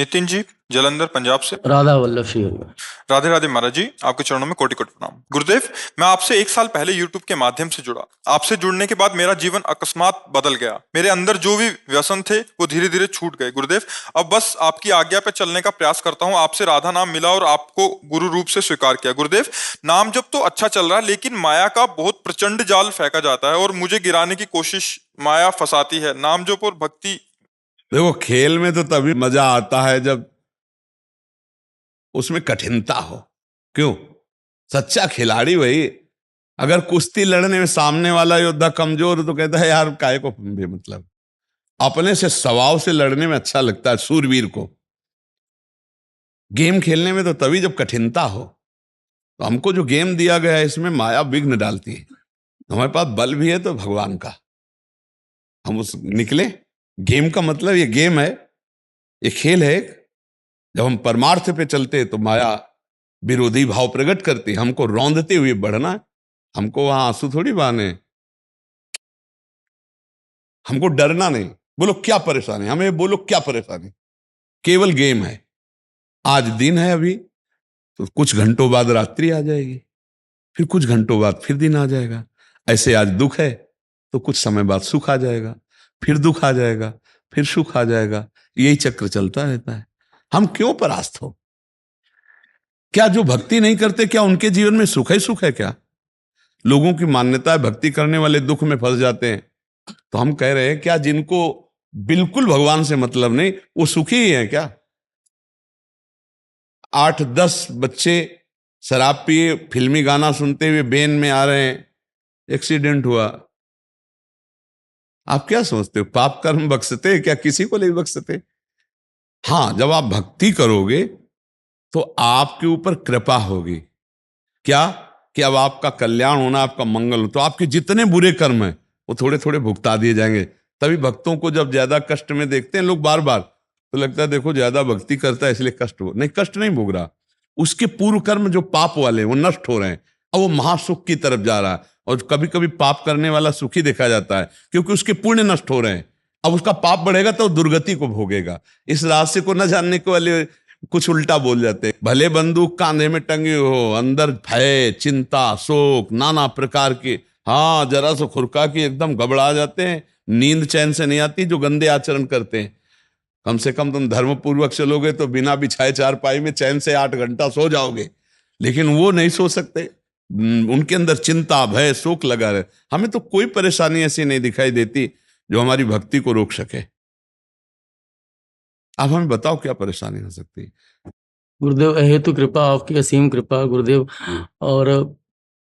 नितिन जी, जलंधर पंजाब से। राधा वल्लभ श्री हरि। राधे राधे महाराज जी, आपके चरणों में कोटि कोटि प्रणाम। गुरुदेव, मैं आपसे 1 साल पहले यूट्यूब के माध्यम से जुड़ा। आपसे जुड़ने के बाद मेरा जीवन अकस्मात बदल गया। मेरे अंदर जो भी व्यसन थे वो धीरे धीरे छूट गए। गुरुदेव, अब बस आपकी आज्ञा पे चलने का प्रयास करता हूँ। आपसे राधा नाम मिला और आपको गुरु रूप से स्वीकार किया। गुरुदेव, नाम जब तो अच्छा चल रहा है, लेकिन माया का बहुत प्रचंड जाल फेंका जाता है और मुझे गिराने की कोशिश माया फंसाती है। नाम जप और भक्ति। देखो, खेल में तो तभी मजा आता है जब उसमें कठिनता हो। क्यों? सच्चा खिलाड़ी वही। अगर कुश्ती लड़ने में सामने वाला योद्धा कमजोर हो तो कहता है यार काहे को भी मतलब। अपने से स्वभाव से लड़ने में अच्छा लगता है सूरवीर को। गेम खेलने में तो तभी जब कठिनता हो। तो हमको जो गेम दिया गया है इसमें माया विघ्न डालती है। हमारे पास बल भी है तो भगवान का हम उस निकले। गेम का मतलब ये गेम है, ये खेल है। जब हम परमार्थ पे चलते हैं तो माया विरोधी भाव प्रकट करती, हमको रौंदते हुए बढ़ना है। हमको वहां आंसू थोड़ी बहाने, हमको डरना नहीं। बोलो क्या परेशानी, हमें बोलो क्या परेशानी। केवल गेम है। आज दिन है अभी, तो कुछ घंटों बाद रात्रि आ जाएगी, फिर कुछ घंटों बाद फिर दिन आ जाएगा। ऐसे आज दुख है तो कुछ समय बाद सुख आ जाएगा, फिर दुख आ जाएगा, फिर सुख आ जाएगा। यही चक्र चलता रहता है। हम क्यों परास्त हो? क्या जो भक्ति नहीं करते, क्या उनके जीवन में सुख ही सुख है क्या? लोगों की मान्यता है भक्ति करने वाले दुख में फंस जाते हैं। तो हम कह रहे हैं क्या जिनको बिल्कुल भगवान से मतलब नहीं वो सुखी ही है क्या? 8-10 बच्चे शराब पिए फिल्मी गाना सुनते हुए बेन में आ रहे हैं, एक्सीडेंट हुआ। आप क्या सोचते हो पाप कर्म बख्शते क्या? किसी को नहीं बख्शते। हाँ, जब आप भक्ति करोगे तो आपके ऊपर कृपा होगी। क्या? कि अब आपका कल्याण होना, आपका मंगल हो, तो आपके जितने बुरे कर्म हैं वो थोड़े थोड़े भुगता दिए जाएंगे। तभी भक्तों को जब ज्यादा कष्ट में देखते हैं लोग बार बार, तो लगता है देखो ज्यादा भक्ति करता है इसलिए कष्ट हो। नहीं, कष्ट नहीं भोग रहा, उसके पूर्व कर्म जो पाप वाले वो नष्ट हो रहे हैं। अब वो महासुख की तरफ जा रहा है। और कभी कभी पाप करने वाला सुखी देखा जाता है क्योंकि उसके पुण्य नष्ट हो रहे हैं। अब उसका पाप बढ़ेगा तो दुर्गति को भोगेगा। इस रहस्य को न जानने के वाले कुछ उल्टा बोल जाते हैं। भले बंदूक कांधे में टंगी हो, अंदर भय चिंता शोक नाना प्रकार के, हाँ जरा सा खुरका की एकदम घबरा जाते हैं। नींद चैन से नहीं आती जो गंदे आचरण करते हैं। कम से कम तुम धर्म पूर्वक चलोगे तो बिना बिछाए चारपाई में चैन से 8 घंटा सो जाओगे, लेकिन वो नहीं सो सकते। उनके अंदर चिंता भय शोक लगा रहे। हमें तो कोई परेशानी ऐसी नहीं दिखाई देती जो हमारी भक्ति को रोक सके। अब हमें बताओ क्या परेशानी हो सकती है? गुरुदेव हेतु कृपा, आपकी असीम कृपा गुरुदेव। और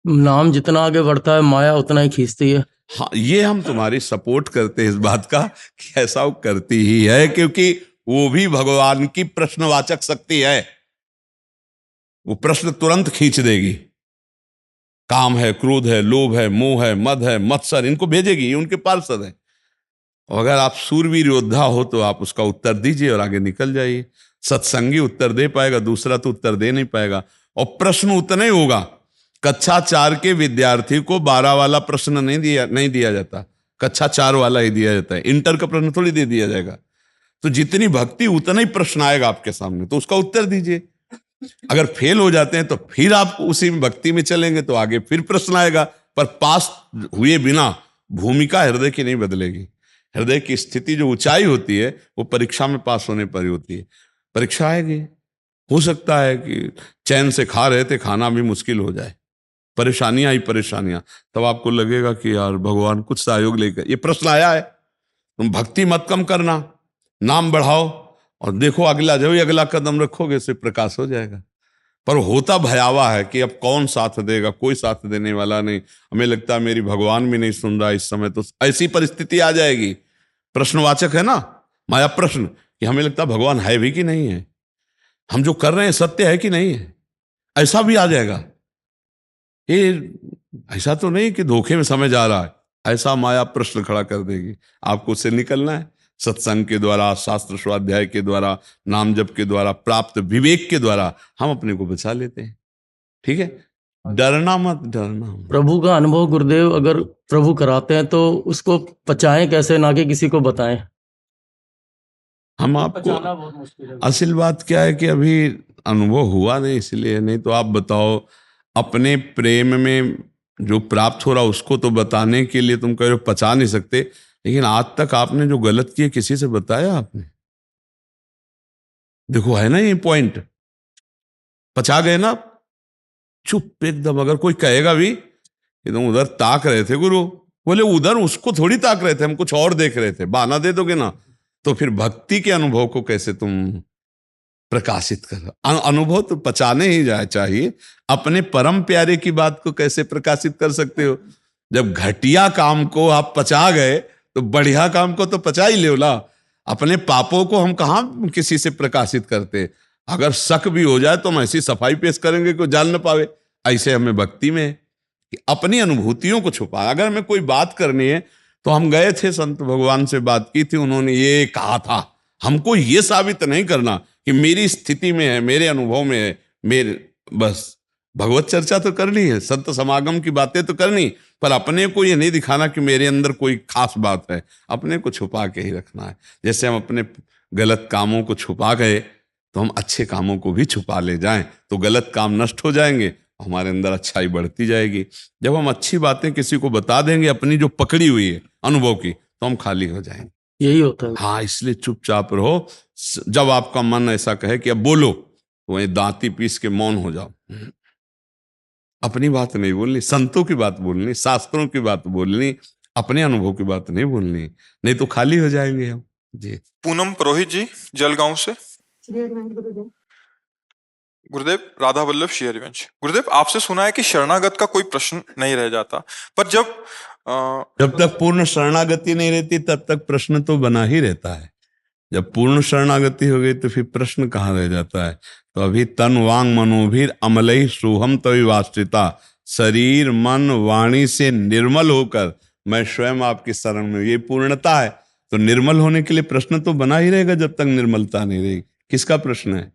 नाम जितना आगे बढ़ता है माया उतना ही खींचती है। हाँ, ये हम तुम्हारी सपोर्ट करते हैं इस बात का कि ऐसा वो करती ही है, क्योंकि वो भी भगवान की प्रश्नवाचक शक्ति है। वो प्रश्न तुरंत खींच देगी। काम है, क्रोध है, लोभ है, मोह है, मद है, मत्सर, इनको भेजेगी, ये उनके पार्षद है। और अगर आप सूरवीर योद्धा हो तो आप उसका उत्तर दीजिए और आगे निकल जाइए। सत्संगी उत्तर दे पाएगा, दूसरा तो उत्तर दे नहीं पाएगा। और प्रश्न उतना ही होगा। कक्षा 4 के विद्यार्थी को 12 वाला प्रश्न नहीं दिया जाता, कक्षा 4 वाला ही दिया जाता है। इंटर का प्रश्न थोड़ी दे दिया जाएगा। तो जितनी भक्ति उतना ही प्रश्न आएगा आपके सामने, तो उसका उत्तर दीजिए। अगर फेल हो जाते हैं तो फिर आप उसी भक्ति में चलेंगे तो आगे फिर प्रश्न आएगा। पर पास हुए बिना भूमिका हृदय की नहीं बदलेगी। हृदय की स्थिति जो ऊंचाई होती है वो परीक्षा में पास होने पर ही होती है। परीक्षा आएगी, हो सकता है कि चैन से खा रहे थे खाना भी मुश्किल हो जाए, परेशानियां ही परेशानियां। तब आपको लगेगा कि यार भगवान कुछ सहयोग लेकर, ये प्रश्न आया है, तुम भक्ति मत कम करना, नाम बढ़ाओ और देखो अगला जो अगला कदम रखोगे उससे प्रकाश हो जाएगा। पर होता भयावह है कि अब कौन साथ देगा, कोई साथ देने वाला नहीं। हमें लगता है मेरी भगवान भी नहीं सुन रहा इस समय, तो ऐसी परिस्थिति आ जाएगी। प्रश्नवाचक है ना माया प्रश्न, कि हमें लगता है भगवान है भी कि नहीं है, हम जो कर रहे हैं सत्य है कि नहीं है, ऐसा भी आ जाएगा। ये ऐसा तो नहीं कि धोखे में समय जा रहा है, ऐसा माया प्रश्न खड़ा कर देगी। आपको उससे निकलना है सत्संग के द्वारा, शास्त्र स्वाध्याय के द्वारा, नाम जप के द्वारा, प्राप्त विवेक के द्वारा हम अपने को बचा लेते हैं। ठीक है, डरना मत, डरना मत। प्रभु का अनुभव गुरुदेव अगर प्रभु कराते हैं तो उसको पचाएं कैसे, ना कि किसी को बताएं। हम आपको, पचाना बहुत मुश्किल है। असल बात क्या है कि अभी अनुभव हुआ नहीं, इसलिए। नहीं तो आप बताओ, अपने प्रेम में जो प्राप्त हो रहा उसको तो बताने के लिए तुम कह रहे हो पचा नहीं सकते, लेकिन आज तक आपने जो गलत किए किसी से बताया आपने? देखो है ना ये पॉइंट, पचा गए ना आप? चुप एकदम। अगर कोई कहेगा भी कि तुम उधर ताक रहे थे गुरु, बोले उधर उसको थोड़ी ताक रहे थे, हम कुछ और देख रहे थे, बहाना दे दोगे ना। तो फिर भक्ति के अनुभव को कैसे तुम प्रकाशित कर? अनुभव तो पचाने ही जाए चाहिए, अपने परम प्यारे की बात को कैसे प्रकाशित कर सकते हो? जब घटिया काम को आप पचा गए तो बढ़िया काम को तो पचा ही ले ना। अपने पापों को हम कहाँ किसी से प्रकाशित करते? अगर शक भी हो जाए तो हम ऐसी सफाई पेश करेंगे कि जान न पावे। ऐसे हमें भक्ति में है कि अपनी अनुभूतियों को छुपा। अगर हमें कोई बात करनी है तो हम गए थे संत भगवान से बात की थी, उन्होंने ये कहा था, हमको ये साबित नहीं करना कि मेरी स्थिति में है, मेरे अनुभव में है, मेरे बस भगवत चर्चा तो करनी है, संत समागम की बातें तो करनी, पर अपने को ये नहीं दिखाना कि मेरे अंदर कोई खास बात है। अपने को छुपा के ही रखना है। जैसे हम अपने गलत कामों को छुपा गए तो हम अच्छे कामों को भी छुपा ले जाएं तो गलत काम नष्ट हो जाएंगे, हमारे अंदर अच्छाई बढ़ती जाएगी। जब हम अच्छी बातें किसी को बता देंगे अपनी जो पकड़ी हुई है अनुभव की, तो हम खाली हो जाएंगे। यही होता है। हाँ, इसलिए चुपचाप रहो। जब आपका मन ऐसा कहे कि अब बोलो, तो वहीं दांती पीस के मौन हो जाओ। अपनी बात नहीं बोलनी, संतों की बात बोलनी, शास्त्रों की बात बोलनी, अपने अनुभव की बात नहीं बोलनी, नहीं तो खाली हो जाएंगे हम। जी। पूनम पुरोहित जी, जलगांव से। गुरुदेव, राधा वल्लभ श्री हरिवंश। गुरुदेव, आपसे सुना है कि शरणागत का कोई प्रश्न नहीं रह जाता, पर जब तक पूर्ण शरणागति नहीं रहती तब तक प्रश्न तो बना ही रहता है। जब पूर्ण शरणागति हो गई तो फिर प्रश्न कहाँ रह जाता है? तो अभी तन वांग मनोभीर अमलई सोहम तविवास्त्रिता, शरीर मन वाणी से निर्मल होकर मैं स्वयं आपकी शरण में, ये पूर्णता है। तो निर्मल होने के लिए प्रश्न तो बना ही रहेगा जब तक निर्मलता नहीं रहेगी। किसका प्रश्न है?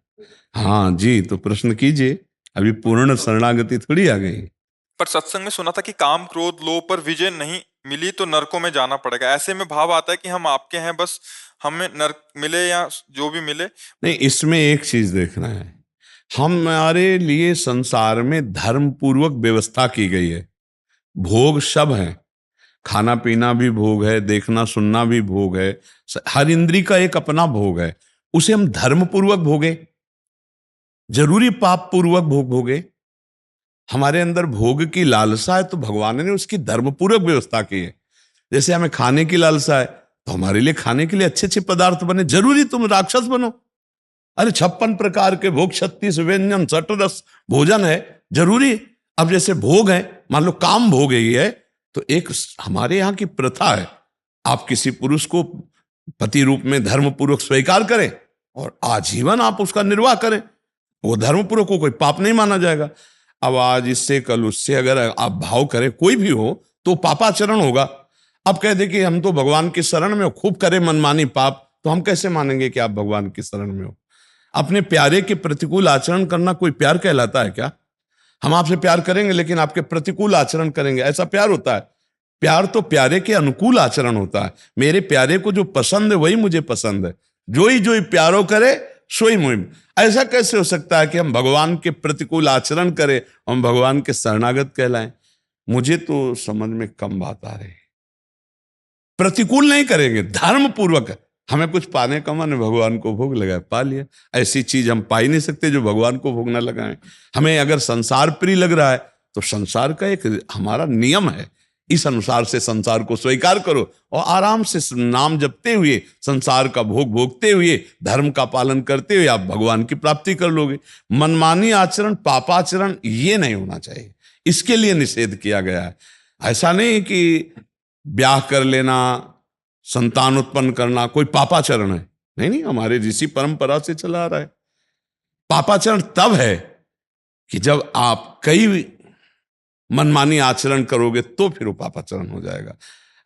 हाँ जी, तो प्रश्न कीजिए। अभी पूर्ण शरणागति थोड़ी आ गई। पर सत्संग में सुना था कि काम क्रोध लोभ पर विजय नहीं मिली तो नरकों में जाना पड़ेगा। ऐसे में भाव आता है कि हम आपके हैं, बस हमें नरक मिले या जो भी मिले। नहीं, इसमें एक चीज देखना है, हमारे लिए संसार में धर्म पूर्वक व्यवस्था की गई है। भोग सब है, खाना पीना भी भोग है, देखना सुनना भी भोग है, हर इंद्री का एक अपना भोग है। उसे हम धर्म पूर्वक भोगे, जरूरी पाप पूर्वक भोग भोगे? हमारे अंदर भोग की लालसा है तो भगवान ने उसकी धर्मपूर्वक व्यवस्था की है। जैसे हमें खाने की लालसा है तो हमारे लिए खाने के लिए अच्छे अच्छे पदार्थ बने। जरूरी तुम राक्षस बनो? अरे 56 प्रकार के भोग, 36 व्यंजन, 60 रस भोजन है, जरूरी? अब जैसे भोग है, मान लो काम भोग ही है, तो एक हमारे यहाँ की प्रथा है, आप किसी पुरुष को पति रूप में धर्मपूर्वक स्वीकार करें और आजीवन आप उसका निर्वाह करें, वो धर्मपूर्वक को कोई पाप नहीं माना जाएगा। अब आज इससे कल उससे अगर आप भाव करें कोई भी हो तो पापाचरण होगा। अब कह दे कि हम तो भगवान की शरण में हो, खूब करें मनमानी पाप, तो हम कैसे मानेंगे कि आप भगवान की शरण में हो? अपने प्यारे के प्रतिकूल आचरण करना कोई प्यार कहलाता है क्या? हम आपसे प्यार करेंगे लेकिन आपके प्रतिकूल आचरण करेंगे, ऐसा प्यार होता है? प्यार तो प्यारे के अनुकूल आचरण होता है। मेरे प्यारे को जो पसंद है वही मुझे पसंद है, जो ही प्यारो करे सोई मुहिम। ऐसा कैसे हो सकता है कि हम भगवान के प्रतिकूल आचरण करें, हम भगवान के शरणागत कहलाएं? मुझे तो समझ में कम बात आ रही। प्रतिकूल नहीं करेंगे, धर्म पूर्वक। हमें कुछ पाने का मन, भगवान को भोग लगाए, पा लिया। ऐसी चीज हम पा ही नहीं सकते जो भगवान को भोग ना लगाएं। हमें अगर संसार प्रिय लग रहा है तो संसार का एक हमारा नियम है, इस अनुसार से संसार को स्वीकार करो और आराम से नाम जपते हुए, संसार का भोग भोगते हुए, धर्म का पालन करते हुए आप भगवान की प्राप्ति कर लोगे। मनमानी आचरण, पापाचरण ये नहीं होना चाहिए, इसके लिए निषेध किया गया है। ऐसा नहीं कि ब्याह कर लेना, संतान उत्पन्न करना कोई पापाचरण है, नहीं नहीं, हमारे ऋषि परंपरा से चला आ रहा है। पापाचरण तब है कि जब आप कई मनमानी आचरण करोगे तो फिर वो पापाचरण हो जाएगा।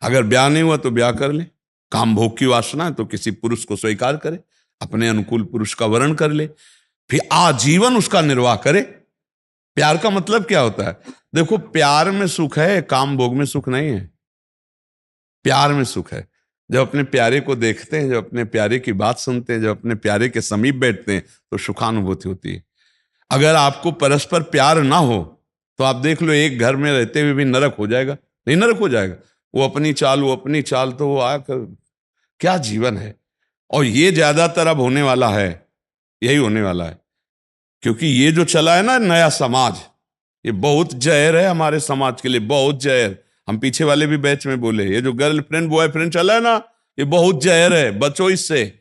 अगर ब्याह नहीं हुआ तो ब्याह कर ले, काम भोग की वासना है तो किसी पुरुष को स्वीकार करे, अपने अनुकूल पुरुष का वर्ण कर ले, फिर आजीवन उसका निर्वाह करे। प्यार का मतलब क्या होता है? देखो, प्यार में सुख है, काम भोग में सुख नहीं है। प्यार में सुख है। जब अपने प्यारे को देखते हैं, जब अपने प्यारे की बात सुनते हैं, जब अपने प्यारे के समीप बैठते हैं, तो सुखानुभूति होती है। अगर आपको परस्पर प्यार ना हो तो आप देख लो, एक घर में रहते हुए भी नरक हो जाएगा। नहीं, नरक हो जाएगा। वो अपनी चाल, तो वो आकर क्या जीवन है। और ये ज्यादातर अब होने वाला है, यही होने वाला है, क्योंकि ये जो चला है ना नया समाज, ये बहुत जहर है हमारे समाज के लिए, बहुत जहर। हम पीछे वाले भी बैच में बोले, ये जो गर्लफ्रेंड बॉयफ्रेंड चला है ना, ये बहुत जहर है, बचो इससे,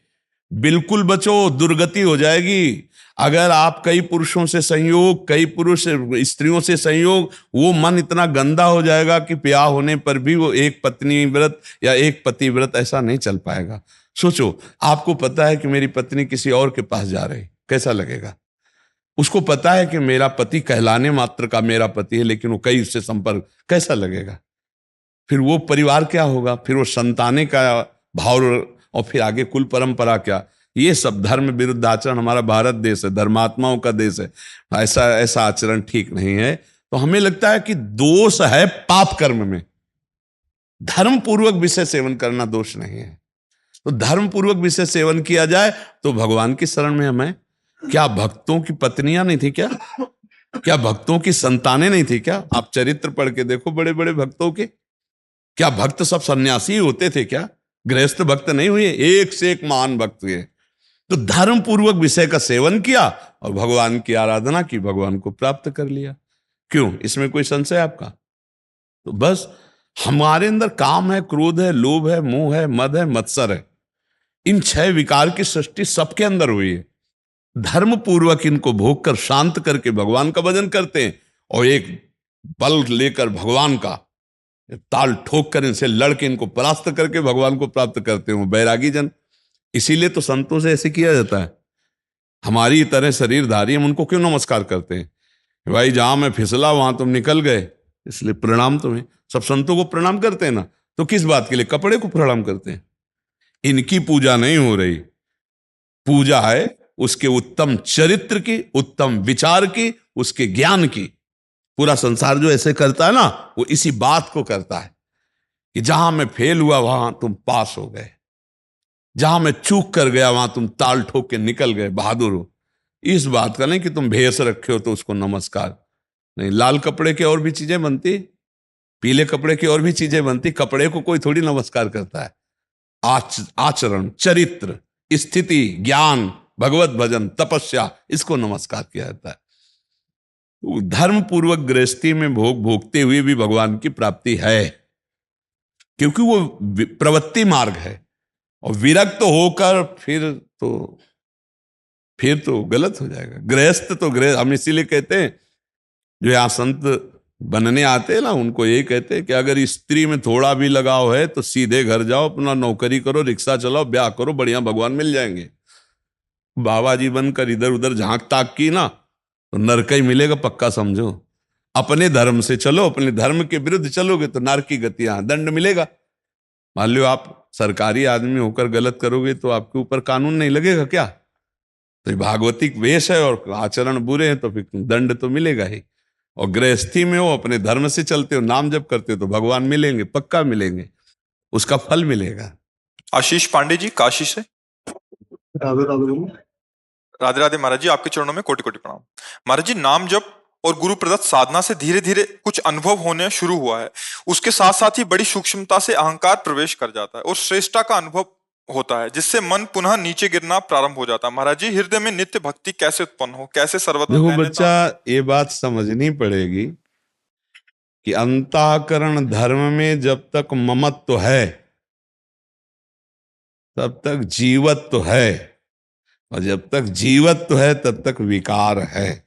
बिल्कुल बचो, दुर्गति हो जाएगी। अगर आप कई पुरुषों से संयोग, कई पुरुष स्त्रियों से संयोग, वो मन इतना गंदा हो जाएगा कि ब्याह होने पर भी वो एक पत्नी व्रत या एक पति व्रत ऐसा नहीं चल पाएगा। सोचो, आपको पता है कि मेरी पत्नी किसी और के पास जा रही, कैसा लगेगा? उसको पता है कि मेरा पति कहलाने मात्र का मेरा पति है, लेकिन वो कई उससे संपर्क, कैसा लगेगा? फिर वो परिवार क्या होगा, फिर वो संताने का भाव, और फिर आगे कुल परंपरा क्या। ये सब धर्म विरुद्ध आचरण। हमारा भारत देश है, धर्मात्माओं का देश है, ऐसा ऐसा आचरण ठीक नहीं है। तो हमें लगता है कि दोष है पाप कर्म में, धर्म पूर्वक विषय सेवन करना दोष नहीं है। तो धर्म पूर्वक विषय सेवन किया जाए तो भगवान की शरण में हमें। क्या भक्तों की पत्नियां नहीं थी क्या? क्या भक्तों की संतानें नहीं थी क्या? आप चरित्र पढ़ के देखो बड़े बड़े भक्तों के। क्या भक्त सब सन्यासी होते थे क्या? गृहस्थ भक्त नहीं हुए? एक से एक महान भक्त हुए। तो धर्म पूर्वक विषय का सेवन किया और भगवान की आराधना की, भगवान को प्राप्त कर लिया। क्यों? इसमें कोई संशय आपका? तो बस हमारे अंदर काम है, क्रोध है, लोभ है, मोह है, मद है, मत्सर है। इन 6 विकार की सृष्टि सबके अंदर हुई है। धर्म पूर्वक इनको भोग कर शांत करके भगवान का भजन करते हैं, और एक बल लेकर भगवान का ताल ठोक कर इनसे लड़के इनको परास्त करके भगवान को प्राप्त करते हो बैरागी जन। इसीलिए तो संतों से ऐसे किया जाता है। हमारी तरह शरीरधारी, हम उनको क्यों नमस्कार करते हैं? भाई जहां मैं फिसला वहां तुम निकल गए, इसलिए प्रणाम तुम्हें। सब संतों को प्रणाम करते हैं ना, तो किस बात के लिए? कपड़े को प्रणाम करते हैं। इनकी पूजा नहीं हो रही, पूजा है उसके उत्तम चरित्र की, उत्तम विचार की, उसके ज्ञान की। पूरा संसार जो ऐसे करता है ना, वो इसी बात को करता है कि जहां मैं फेल हुआ वहां तुम पास हो गए, जहां मैं चूक कर गया वहां तुम ताल ठोक के निकल गए, बहादुर हो। इस बात का नहीं कि तुम भेष रखे हो तो उसको नमस्कार नहीं। लाल कपड़े की और भी चीजें बनती, पीले कपड़े की और भी चीजें बनती, कपड़े को कोई थोड़ी नमस्कार करता है। आचरण, चरित्र, स्थिति, ज्ञान, भगवत भजन, तपस्या, इसको नमस्कार किया जाता है। धर्म पूर्वक गृहस्थी में भोग भोगते हुए भी भगवान की प्राप्ति है, क्योंकि वो प्रवृत्ति मार्ग है। और विरक्त होकर फिर तो गलत हो जाएगा। गृहस्थ तो गृहस्थ, हम इसीलिए कहते हैं, जो यहाँ संत बनने आते हैं ना, उनको यही कहते हैं कि अगर स्त्री में थोड़ा भी लगाव है तो सीधे घर जाओ, अपना नौकरी करो, रिक्शा चलाओ, ब्याह करो, बढ़िया भगवान मिल जाएंगे। बाबा जी बनकर इधर उधर झांक ताक की ना, तो नरक ही मिलेगा, पक्का समझो। अपने धर्म से चलो, अपने धर्म के विरुद्ध चलोगे तो नरक की गतियां, दंड मिलेगा। मान लो आप सरकारी आदमी होकर गलत करोगे तो आपके ऊपर कानून नहीं लगेगा क्या? तो ये भागवतिक वेश है और आचरण बुरे हैं तो फिर दंड तो मिलेगा ही। और गृहस्थी में हो, अपने धर्म से चलते हो, नाम जप करते हो, तो भगवान मिलेंगे, पक्का मिलेंगे, उसका फल मिलेगा। आशीष पांडे जी काशी से। राधे राधे बोलो। राधे राधे महाराज जी, आपके चरणों में कोटि कोटि प्रणाम। महाराज जी, नाम जप और गुरु प्रदत्त साधना से धीरे धीरे कुछ अनुभव होने शुरू हुआ है। उसके साथ साथ ही बड़ी सूक्ष्मता से अहंकार प्रवेश कर जाता है और श्रेष्ठता का अनुभव होता है, जिससे मन पुनः नीचे गिरना प्रारंभ हो जाता है। महाराज जी, हृदय में नित्य भक्ति कैसे उत्पन्न हो, कैसे सर्वत्र देखो बच्चा, ये बात समझनी पड़ेगी कि अंतःकरण धर्म में जब तक ममत्व है तब तक जीवत्व है, और जब तक जीवत्व है तब तक विकार है।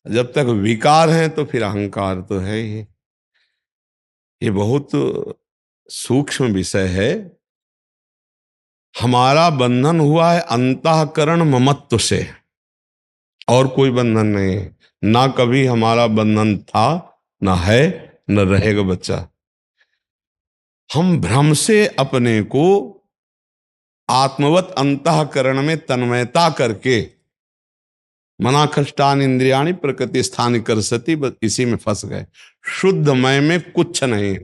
जब तक विकार है तो फिर अहंकार तो है ही। ये बहुत सूक्ष्म विषय है। हमारा बंधन हुआ है अंतःकरण ममत्व से, और कोई बंधन नहीं है। ना कभी हमारा बंधन था, ना है, न रहेगा बच्चा। हम भ्रम से अपने को आत्मवत अंतःकरण में तन्मयता करके मनाखष्टान इंद्रियाणी प्रकृति स्थान कर सती, बस इसी में फंस गए। शुद्ध मय में कुछ नहीं,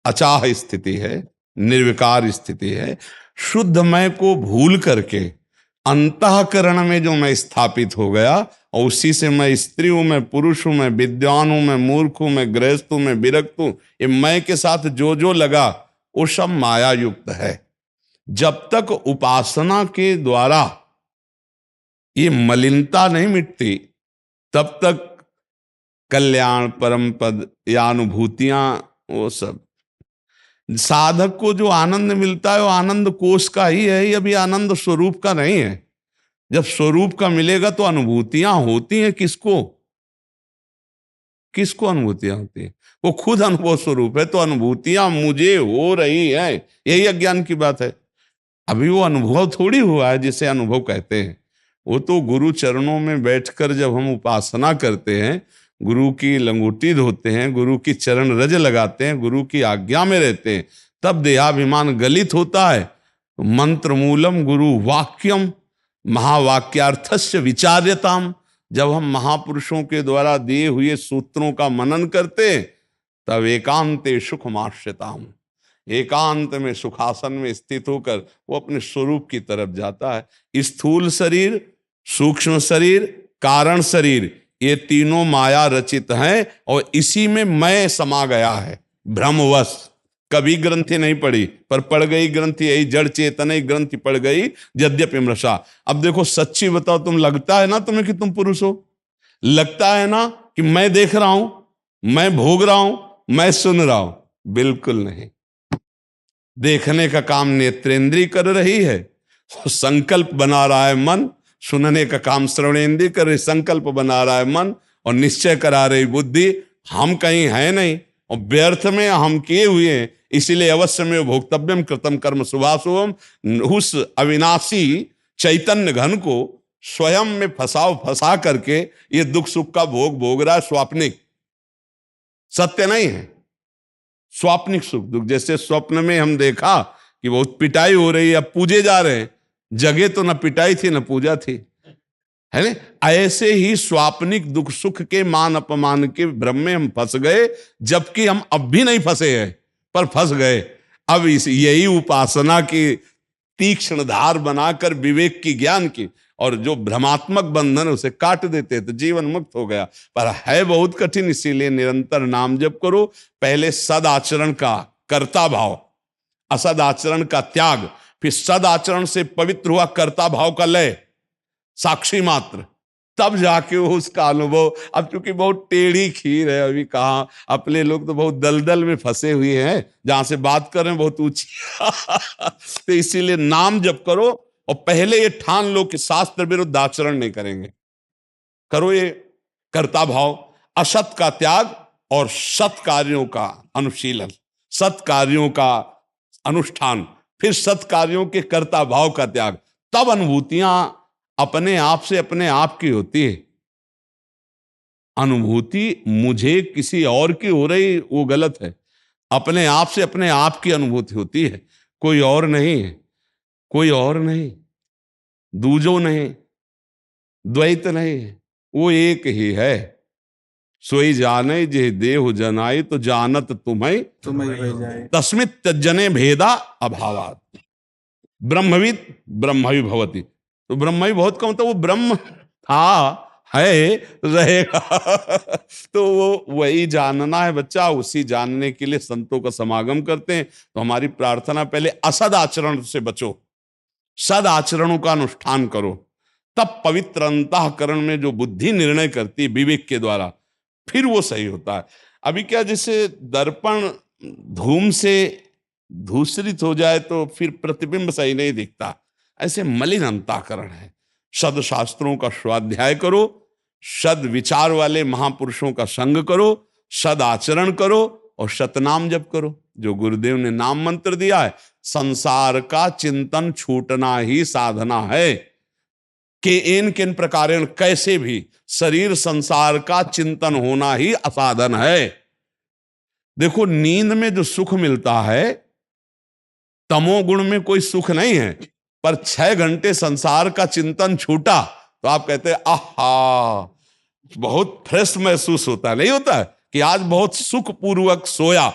अचाह स्थिति है। निर्विकार स्थिति है। शुद्ध मैं को भूल करके अंतःकरण में जो मैं स्थापित हो गया, और उसी से मैं स्त्री हूं, मैं पुरुष हूं, मैं विद्वान हूं, मैं मूर्ख हूं, मैं गृहस्थ हूं, मैं विरक्त हूं, ये मैं के साथ जो जो लगा वो सब माया युक्त है। जब तक उपासना के द्वारा ये मलिनता नहीं मिटती, तब तक कल्याण, परम पद या अनुभूतियां, वो सब साधक को जो आनंद मिलता है वो आनंद कोष का ही है, ये अभी आनंद स्वरूप का नहीं है। जब स्वरूप का मिलेगा तो अनुभूतियां होती हैं किसको? किसको अनुभूतियां होती हैं? वो खुद अनुभव स्वरूप है, तो अनुभूतियां मुझे हो रही है, यही अज्ञान की बात है। अभी वो अनुभव थोड़ी हुआ है जिसे अनुभव कहते हैं। वो तो गुरु चरणों में बैठकर जब हम उपासना करते हैं, गुरु की लंगोटी धोते हैं, गुरु की चरण रज लगाते हैं, गुरु की आज्ञा में रहते हैं, तब देहाभिमान गलित होता है। मंत्र मूलम गुरु वाक्यम महावाक्यार्थस्य विचार्यताम। जब हम महापुरुषों के द्वारा दिए हुए सूत्रों का मनन करते हैं, तब एकांते सुखमाश्यताम, एकांत में सुखासन में स्थित होकर वो अपने स्वरूप की तरफ जाता है। स्थूल शरीर, सूक्ष्म शरीर, कारण शरीर, ये तीनों माया रचित हैं, और इसी में मैं समा गया है भ्रमवश। कभी ग्रंथि नहीं पड़ी, पर पड़ गई ग्रंथि, यही जड़ चेतन ग्रंथि पड़ गई, यद्यपि मृषा। अब देखो सच्ची बताओ, तुम लगता है ना तुम्हें कि तुम पुरुष हो? लगता है ना कि मैं देख रहा हूं, मैं भोग रहा हूं, मैं सुन रहा हूं? बिल्कुल नहीं। देखने का काम नेत्रेंद्रिय कर रही है, संकल्प बना रहा है मन। सुनने का काम श्रवणेंद्रिय कर रही, संकल्प बना रहा है मन, और निश्चय करा रही बुद्धि। हम कहीं है नहीं, और व्यर्थ में हम किए हुए हैं। इसीलिए अवश्य में भोक्तव्यम कृतम कर्म शुभाशुभम। उस अविनाशी चैतन्य घन को स्वयं में फंसा करके ये दुख सुख का भोग भोग रहा है। स्वाप्निक सत्य नहीं है, स्वाप्निक सुख दुख। जैसे स्वप्न में हम देखा कि बहुत पिटाई हो रही है, अब पूजे जा रहे हैं, जगह तो न पिटाई थी न पूजा थी, है ना? ऐसे ही स्वाप्निक दुख सुख के मान अपमान के भ्रम में हम फंस गए, जबकि हम अब भी नहीं फंसे हैं, पर फंस गए। अब यही उपासना की तीक्ष्ण धार बनाकर विवेक की, ज्ञान की, और जो भ्रमात्मक बंधन उसे काट देते तो जीवन मुक्त हो गया। पर है बहुत कठिन, इसीलिए निरंतर नाम जप करो। पहले सद आचरण का कर्ता भाव, असद आचरण का त्याग, फिर सद आचरण से पवित्र हुआ कर्ता भाव का लय, साक्षी मात्र, तब जाके वो उसका अनुभव। अब चूंकि बहुत टेढ़ी खीर है, अभी कहा अपने लोग तो बहुत दलदल में फंसे हुए हैं, जहां से बात कर रहे हैं बहुत ऊंची तो इसीलिए नाम जप करो, और पहले ये ठान लो कि शास्त्र विरुद्ध आचरण नहीं करेंगे। करो ये कर्ता भाव, असत का त्याग और सत कार्यों का अनुशीलन, सत कार्यों का अनुष्ठान, फिर सत कार्यों के कर्ता भाव का त्याग। तब अनुभूतियां अपने आप से अपने आप की होती है। अनुभूति मुझे किसी और की हो रही वो गलत है। अपने आप से अपने आप की अनुभूति होती है, कोई और नहीं है, कोई और नहीं, दूजो नहीं, द्वैत नहीं है, वो एक ही है। सोई जाने जे देह जनाई, तो जानत तुम्हें तस्मित तज्जने भेदा अभावात। ब्रह्मविद ब्रह्मवि भवति। तो ब्रह्मवि बहुत कम, तो वो ब्रह्म था, है, रहेगा तो वो वही जानना है बच्चा। उसी जानने के लिए संतों का समागम करते हैं। तो हमारी प्रार्थना, पहले असद आचरण से बचो, सद आचरणों का अनुष्ठान करो, तब पवित्र अंतःकरण में जो बुद्धि निर्णय करती है विवेक के द्वारा, फिर वो सही होता है। अभी क्या, जैसे दर्पण धूम से धूसरित हो जाए तो फिर प्रतिबिंब सही नहीं दिखता, ऐसे मलिन अंतःकरण है। सद शास्त्रों का स्वाध्याय करो, सद विचार वाले महापुरुषों का संग करो, सद आचरण करो, और सतनाम जप करो। जो गुरुदेव ने नाम मंत्र दिया है, संसार का चिंतन छूटना ही साधना है। कि इन किन प्रकारेण, कैसे भी शरीर संसार का चिंतन होना ही असाधन है। देखो, नींद में जो सुख मिलता है, तमोगुण में कोई सुख नहीं है, पर 6 घंटे संसार का चिंतन छूटा तो आप कहते हैं आहा, बहुत फ्रेश महसूस होता है। नहीं होता है कि आज बहुत सुखपूर्वक सोया,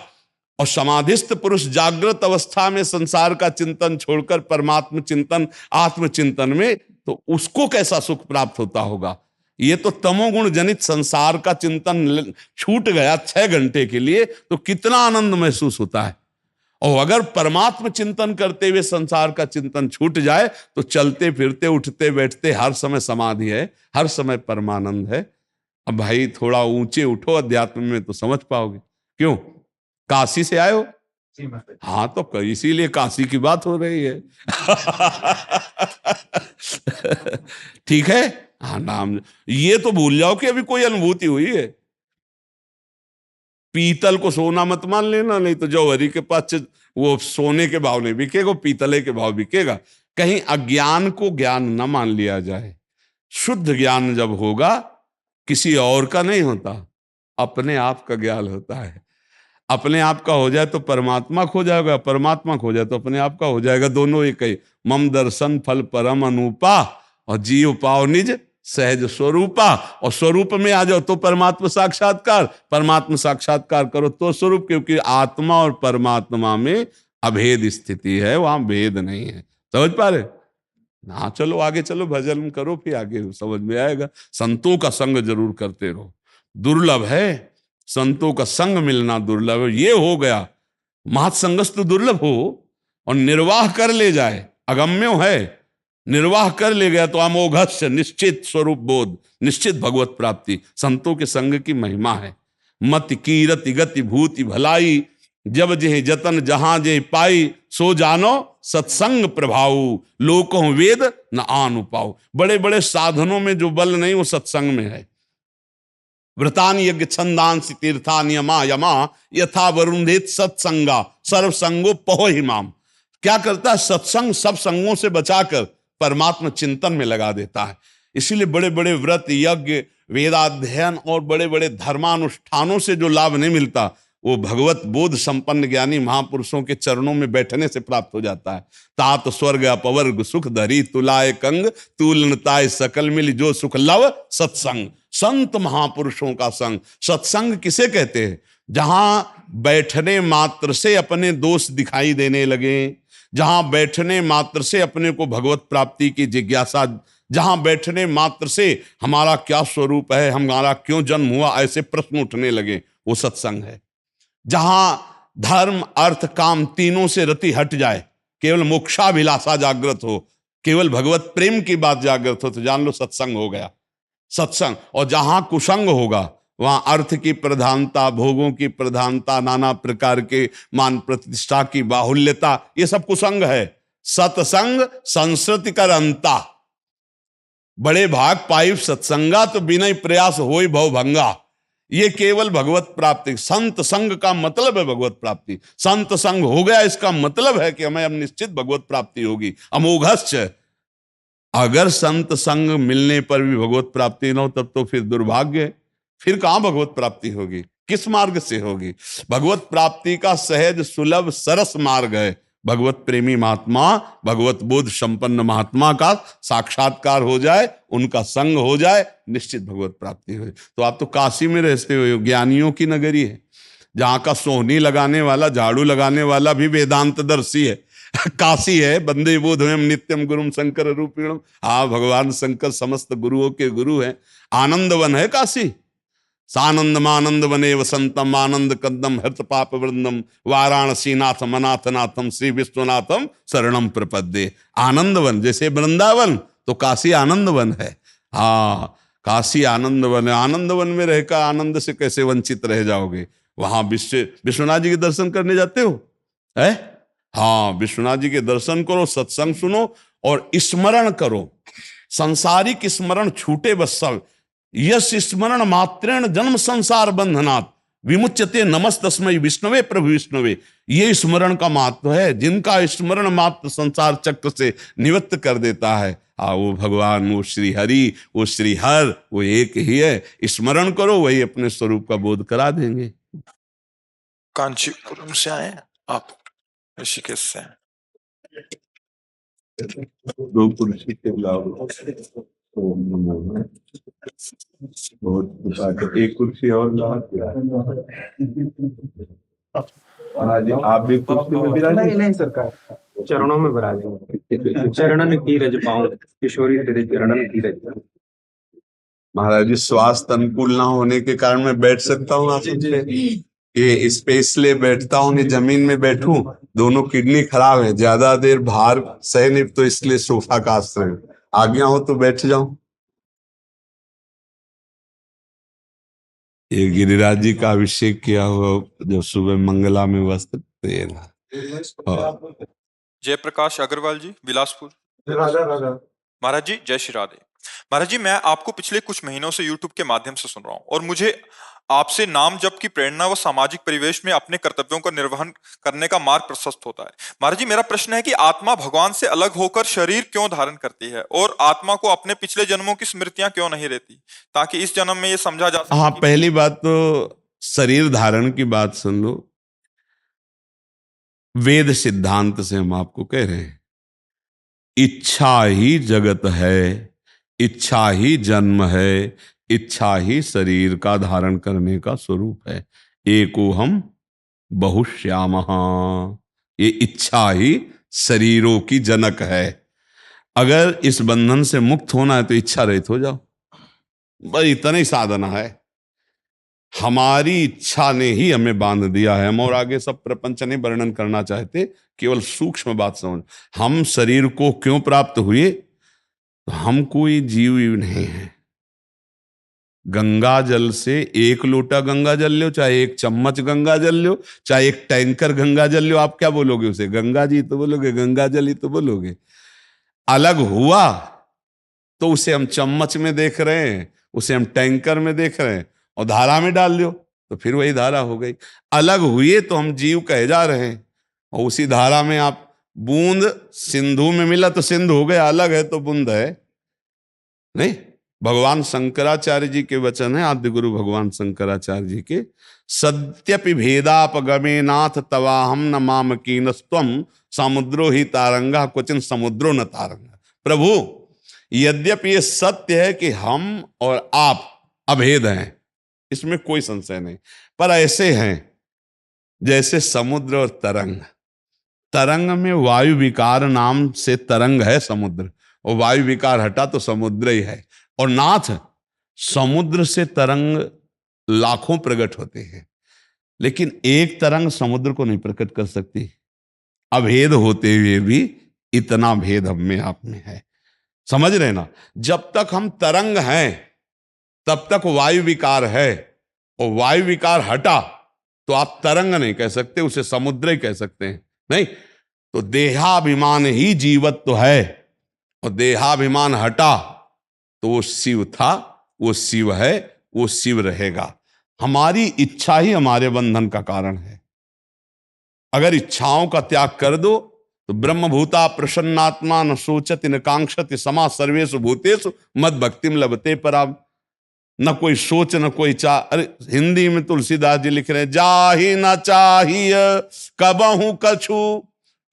और समाधिस्थ पुरुष जागृत अवस्था में संसार का चिंतन छोड़कर परमात्म चिंतन, आत्मचिंतन में, तो उसको कैसा सुख प्राप्त होता होगा। ये तो तमोगुण जनित संसार का चिंतन छूट गया 6 घंटे के लिए, तो कितना आनंद महसूस होता है। और अगर परमात्म चिंतन करते हुए संसार का चिंतन छूट जाए तो चलते फिरते उठते बैठते हर समय समाधि है, हर समय परमानंद है। अब भाई थोड़ा ऊंचे उठो अध्यात्म में तो समझ पाओगे। क्यों? काशी से आए हो? हाँ, तो इसीलिए काशी की बात हो रही है। ठीक है। हाँ, नाम ये तो भूल जाओ कि अभी कोई अनुभूति हुई है। पीतल को सोना मत मान लेना, नहीं तो जौहरी के पास वो सोने के भाव नहीं बिकेगा, पीतले के भाव बिकेगा। कहीं अज्ञान को ज्ञान न मान लिया जाए। शुद्ध ज्ञान जब होगा किसी और का नहीं होता, अपने आप का ज्ञान होता है। अपने आप का हो जाए तो परमात्मा खो जाएगा, परमात्मा खो जाए तो अपने आप का हो जाएगा। दोनों एक ही। मम दर्शन फल परम अनूपा, और जीव पाओ निज सहज स्वरूपा। और स्वरूप में आ जाओ तो परमात्मा साक्षात्कार, परमात्मा साक्षात्कार करो तो स्वरूप, क्योंकि आत्मा और परमात्मा में अभेद स्थिति है, वहां भेद नहीं है। समझ पा रहे? हाँ, चलो आगे चलो, भजन करो, फिर आगे समझ में आएगा। संतों का संग जरूर करते रहो। दुर्लभ है संतों का संग मिलना, दुर्लभ है। ये हो गया महत्संगस तो दुर्लभ हो और निर्वाह कर ले जाए, अगम्यो है। निर्वाह कर ले गया तो अमोघस्य निश्चित स्वरूप बोध, निश्चित भगवत प्राप्ति। संतों के संग की महिमा है। मति कीरति गति भूति भलाई, जब जेह जतन जहां जे पाई, सो जानो सत्संग प्रभाऊ, लोकों वेद न आन पाओ। बड़े बड़े साधनों में जो बल नहीं वो सत्संग में है। व्रतान यज्ञ छंदांसि तीर्थान यमा यमा, यथा वरुणेत सत्संगा सर्वसंगो पहो हिमाम। क्या करता है? सत्संग सब संगों से बचाकर परमात्मा चिंतन में लगा देता है। इसीलिए बड़े बड़े व्रत यज्ञ वेदाध्ययन और बड़े बड़े धर्मानुष्ठानों से जो लाभ नहीं मिलता, वो भगवत बोध संपन्न ज्ञानी महापुरुषों के चरणों में बैठने से प्राप्त हो जाता है। तात स्वर्ग अपवर्ग सुख धरी तुलाए कंग, तुलनताय सकल मिल जो सुख लव सत्संग। संत महापुरुषों का संग। सत्संग किसे कहते हैं? जहां बैठने मात्र से अपने दोष दिखाई देने लगे, जहां बैठने मात्र से अपने को भगवत प्राप्ति की जिज्ञासा, जहां बैठने मात्र से हमारा क्या स्वरूप है, हमारा क्यों जन्म हुआ, ऐसे प्रश्न उठने लगे, वो सत्संग है। जहां धर्म अर्थ काम तीनों से रति हट जाए, केवल मोक्षाभिलाषा जागृत हो, केवल भगवत प्रेम की बात जागृत हो, तो जान लो सत्संग हो गया। सत्संग। और जहां कुसंग होगा वहां अर्थ की प्रधानता, भोगों की प्रधानता, नाना प्रकार के मान प्रतिष्ठा की बाहुल्यता, ये सब कुसंग है। सत्संग संस्कृति कर अंता, बड़े भाग पाइप सत्संगा, तो बिना प्रयास होई भव भंगा। ये केवल भगवत प्राप्ति। संत संग का मतलब है भगवत प्राप्ति। संत संग हो गया इसका मतलब है कि हमें अब निश्चित भगवत प्राप्ति होगी। अमोघस्य। अगर संत संग मिलने पर भी भगवत प्राप्ति न हो तब तो फिर दुर्भाग्य है। फिर कहां भगवत प्राप्ति होगी? किस मार्ग से होगी? भगवत प्राप्ति का सहज सुलभ सरस मार्ग है भगवत प्रेमी महात्मा, भगवत बोध संपन्न महात्मा का साक्षात्कार हो जाए, उनका संग हो जाए, निश्चित भगवत प्राप्ति हो। तो आप तो काशी में रहते हो, ज्ञानियों की नगरी है, जहां का सोहनी लगाने वाला, झाड़ू लगाने वाला भी वेदांत दर्शी है। काशी है। वंदे बोधमयं नित्यम गुरुम शंकर रूपिणम। हाँ, भगवान शंकर समस्त गुरुओं के गुरु हैं। आनंदवन है काशी। सानंदमानंद वने वसंतम आनंद कंदम हृत पाप वृंदम, वाराणसी नाथ मनाथ नाथम श्री विश्वनाथम शरणम प्रपद्ये। आनंदवन जैसे वृंदावन, तो काशी आनंदवन है। हाँ, काशी आनंदवन है। आनंदवन में रहकर आनंद से कैसे वंचित रह जाओगे? वहां विश्वनाथ जी के दर्शन करने जाते हो है? हाँ, विश्वनाथ जी के दर्शन करो, सत्संग सुनो और स्मरण करो। संसारिक स्मरण छूटे बस सब। यस स्मरण मात्रेण जन्म संसार बंधनात् विमुच्यते नमस्तस्मै विष्णवे प्रभु विष्णवे। ये स्मरण का महत्व है। जिनका स्मरण मात्र संसार चक्र से निवृत्त कर देता है, वो भगवान, वो श्री हरि, वो श्री हर, वो एक ही है। स्मरण करो, वही अपने स्वरूप का बोध करा देंगे। कांचीपुरम से आए आप? ऋषिकेश से? दो कुर्सी के अलावा ओम नमो नारायण। बहुत एक कुर्सी और ला महाराज जी आप भी कुर्सी में नहीं विराजे। नहीं सरकार, चरणों में विराजे। चरणन की रज पाऊं, किशोरी तेरे चरणन की रज। महाराज जी स्वास्थ्य अनुकूल ना होने के कारण मैं बैठ सकता हूँ आसन पे, ये स्पेस ले बैठता हूँ, नहीं जमीन में बैठूं। दोनों किडनी खराब है, ज्यादा देर भार सह नहीं, तो इसलिए सोफा का आश्रय। आज्ञा हो तो बैठ जाऊं। ये गिरिराज जी का अभिषेक किया हुआ जो सुबह मंगला में वस्त्र देना। जयप्रकाश अग्रवाल जी, बिलासपुर। राजा राजा। महाराज जी जय श्री राधे। महाराज जी, मैं आपको पिछले कुछ महीनों से YouTube के माध्यम से सुन रहा हूँ और मुझे आपसे नाम जप की प्रेरणा व सामाजिक परिवेश में अपने कर्तव्यों का निर्वहन करने का मार्ग प्रशस्त होता है। महाराज जी, मेरा प्रश्न है कि आत्मा भगवान से अलग होकर शरीर क्यों धारण करती है और आत्मा को अपने पिछले जन्मों की स्मृतियां क्यों नहीं रहती, ताकि इस जन्म में ये समझा जा सके। हाँ, पहली बात तो शरीर धारण की बात सुन लो। वेद सिद्धांत से हम आपको कह रहे हैं, इच्छा ही जगत है, इच्छा ही जन्म है, इच्छा ही शरीर का धारण करने का स्वरूप है। एको हम बहुश्यामः, ये इच्छा ही शरीरों की जनक है। अगर इस बंधन से मुक्त होना है तो इच्छा रहित हो जाओ, बस इतना ही साधना है। हमारी इच्छा ने ही हमें बांध दिया है। हम और आगे सब प्रपंच नहीं वर्णन करना चाहते, केवल सूक्ष्म बात समझ। हम शरीर को क्यों प्राप्त हुए? तो हम कोई जीव नहीं है। गंगा जल से एक लोटा गंगा जल लो, चाहे एक चम्मच गंगा जल लो, चाहे एक टैंकर गंगा जल लो, आप क्या बोलोगे उसे? गंगा जी तो बोलोगे, गंगा जल ही तो बोलोगे। अलग हुआ तो उसे हम चम्मच में देख रहे हैं, उसे हम टैंकर में देख रहे हैं, और धारा में डाल दो तो फिर वही धारा हो गई। अलग हुए तो हम जीव कहे जा रहे हैं, और उसी धारा में आप बूंद सिंधु में मिला तो सिंधु हो गया, अलग है तो बूंद है नहीं। भगवान शंकराचार्य जी के वचन है, आद्य गुरु भगवान शंकराचार्य जी के, सत्यपि भेदापगमे नाथ तवाहम न माम कीनस्त्वम समुद्रो ही तारंगा क्वचिन समुद्रो न तारंगा। प्रभु, यद्यपि ये सत्य है कि हम और आप अभेद हैं, इसमें कोई संशय नहीं, पर ऐसे हैं जैसे समुद्र और तरंग। तरंग में वायु विकार नाम से तरंग है समुद्र, और वायु विकार हटा तो समुद्र ही है। और नाथ, समुद्र से तरंग लाखों प्रकट होते हैं, लेकिन एक तरंग समुद्र को नहीं प्रकट कर सकती। अभेद होते हुए भी इतना भेद हम में आप में है, समझ रहे ना। जब तक हम तरंग हैं तब तक वायु विकार है, और वायु विकार हटा तो आप तरंग नहीं कह सकते, उसे समुद्र ही कह सकते हैं। नहीं तो देहाभिमान ही जीवत्व है, और देहाभिमान हटा तो वो शिव था, वो शिव है, वो शिव रहेगा। हमारी इच्छा ही हमारे बंधन का कारण है। अगर इच्छाओं का त्याग कर दो तो ब्रह्मभूता प्रसन्नात्मा न सोचति न कांक्षति समा सर्वेषु भूतेषु मद भक्तिम लभते पराम। न कोई सोच न कोई चाह। अरे हिंदी में तुलसीदास जी लिख रहे हैं, जाहि न चाहिए कबहू कछु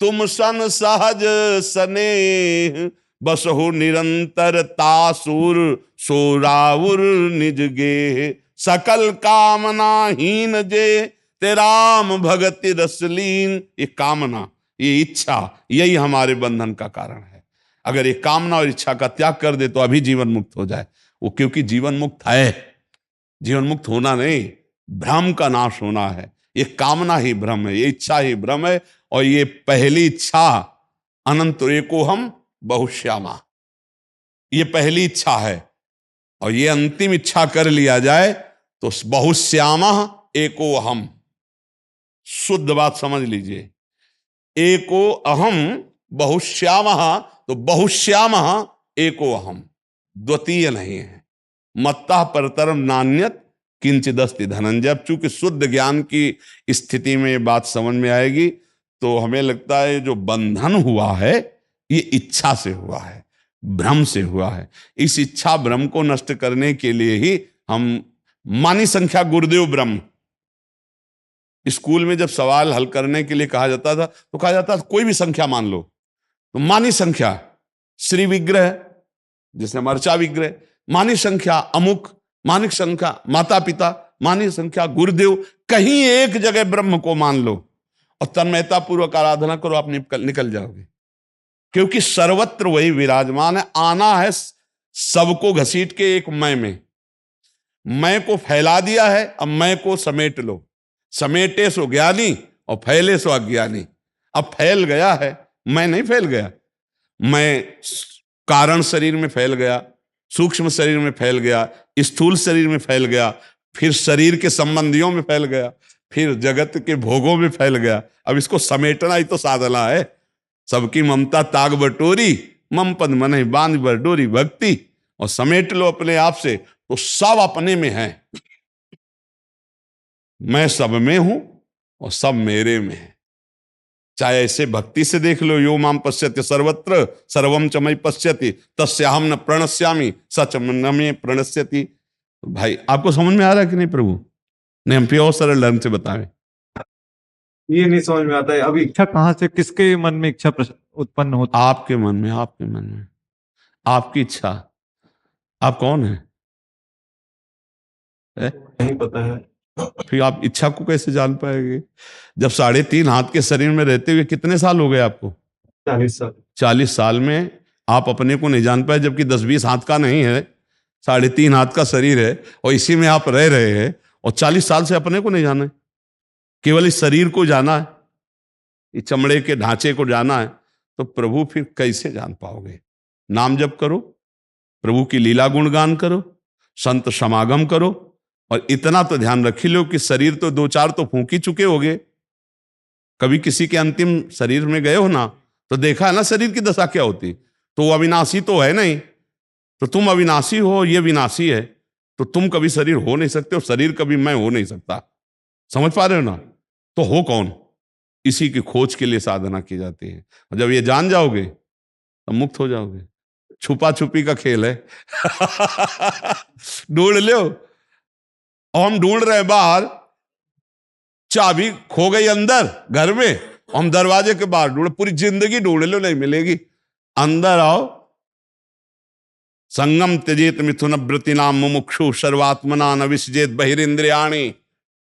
तुम सन सहज सनेह, बसहु निरंतर तासुर सोराउर निज गे, सकल कामना हीन जे तेराम भगति रसलीन। ये कामना, ये इच्छा, यही हमारे बंधन का कारण है। अगर ये कामना और इच्छा का त्याग कर दे तो अभी जीवन मुक्त हो जाए वो, क्योंकि जीवन मुक्त है। जीवन मुक्त होना नहीं, भ्रम का नाश होना है। ये कामना ही भ्रम है, ये इच्छा ही भ्रम है। और ये पहली इच्छा अनंत एको हम बहुश्यामा, ये पहली इच्छा है। और ये अंतिम इच्छा कर लिया जाए तो बहुश्यामा एको हम। शुद्ध बात समझ लीजिए, एको अहम बहुश्यामः, तो बहुश्यामः एको अहम, द्वितीय नहीं है। मत्तः परतरम नान्यत किंचिदस्ति धनंजय। अब चूंकि शुद्ध ज्ञान की स्थिति में ये बात समझ में आएगी तो हमें लगता है जो बंधन हुआ है ये इच्छा से हुआ है, भ्रम से हुआ है। इस इच्छा भ्रम को नष्ट करने के लिए ही हम मानी संख्या गुरुदेव ब्रह्म। स्कूल में जब सवाल हल करने के लिए कहा जाता था तो कहा जाता था कोई भी संख्या मान लो, तो मानी संख्या श्री विग्रह, जैसे मर्चा विग्रह, मानी संख्या अमुक, मानिक संख्या माता पिता, मानी संख्या गुरुदेव, कहीं एक जगह ब्रह्म को मान लो और तन्मयता पूर्वक आराधना करो, आप निकल जाओगे। क्योंकि सर्वत्र वही विराजमान है। आना है सबको घसीट के एक मैं को फैला दिया है, अब मैं को समेट लो। समेटे सो ज्ञानी और फैले सो अज्ञानी। अब फैल गया है, मैं नहीं फैल गया। मैं कारण शरीर में फैल गया, सूक्ष्म शरीर में फैल गया, स्थूल शरीर में फैल गया, फिर शरीर के संबंधियों में फैल गया, फिर जगत के भोगों में फैल गया। अब इसको समेटना ही तो साधना है। सबकी ममता ताग बटोरी, मम पद मन बांध बटोरी भक्ति, और समेट लो अपने आप से, तो सब अपने में है। मैं सब में हूं और सब मेरे में है। चाहे ऐसे भक्ति से देख लो, यो माम पश्यति सर्वत्र सर्वम च मयि पश्यति तस्याहम न प्रणश्यामि सच न मे प्रणश्यति। भाई आपको समझ में आ रहा है कि नहीं प्रभु? नहीं, हम प्योर सरल ढंग से बताएं। ये नहीं समझ में आता है अभी इच्छा कहाँ से, किसके मन में इच्छा उत्पन्न होती? आपके मन में, आपके मन में, आपकी इच्छा। आप कौन है? नहीं पता है। फिर आप इच्छा को कैसे जान पाएंगे? जब 3.5 हाथ के शरीर में रहते हुए कितने साल हो गए आपको? 40 साल। 40 साल में आप अपने को नहीं जान पाए, जबकि 10-20 हाथ का नहीं है, 3.5 हाथ का शरीर है और इसी में आप रह रहे हैं, और 40 साल से अपने को नहीं जाना है। केवल इस शरीर को जाना है, इस चमड़े के ढांचे को जाना है, तो प्रभु फिर कैसे जान पाओगे? नाम जप करो, प्रभु की लीला गुणगान करो, संत समागम करो, और इतना तो ध्यान रख ही लो कि शरीर तो 2-4 तो फूंक ही चुके होगे। कभी किसी के अंतिम शरीर में गए हो ना, तो देखा है ना शरीर की दशा क्या होती। तो वो अविनाशी तो है नहीं, तो तुम अविनाशी हो, ये विनाशी है, तो तुम कभी शरीर हो नहीं सकते, और शरीर कभी मैं हो नहीं सकता। समझ पा रहे हो ना? तो हो कौन? इसी की खोज के लिए साधना की जाती है। और जब ये जान जाओगे तो मुक्त हो जाओगे। छुपा छुपी का खेल है। ढूंढ लो, और हम ढूंढ रहे हैं बाहर, चाबी खो गई अंदर घर में, हम दरवाजे के बाहर ढूंढे, पूरी जिंदगी ढूंढ लो, नहीं मिलेगी। अंदर आओ। संगम त्यजेत मिथुन व्रति नाम मुमुक्षु सर्वात्मना न विसजेत बहिरिंद्रियाणि।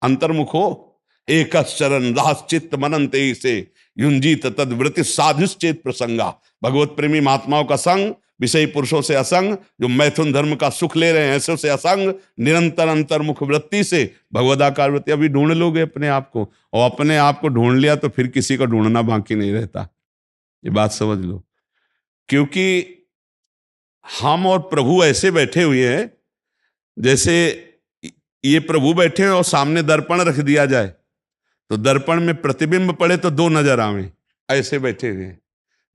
अंतर्मुख हो, एक शरण दास चित्त मनंते से युंजीत तद वृत्ति साधुश्चेत प्रसंगा। भगवत प्रेमी महात्माओं का संग, विषयी पुरुषों से असंग, जो मैथुन धर्म का सुख ले रहे हैं ऐसे से असंग, निरंतर अंतर्मुख वृत्ति से भगवदाकार वृत्ति। अभी ढूंढ लोगे अपने आप को, और अपने आप को ढूंढ लिया तो फिर किसी को ढूंढना बाकी नहीं रहता। ये बात समझ लो। क्योंकि हम और प्रभु ऐसे बैठे हुए हैं, जैसे ये प्रभु बैठे हैं और सामने दर्पण रख दिया जाए, तो दर्पण में प्रतिबिंब पड़े तो 2 नजर आवे, ऐसे बैठे हुए।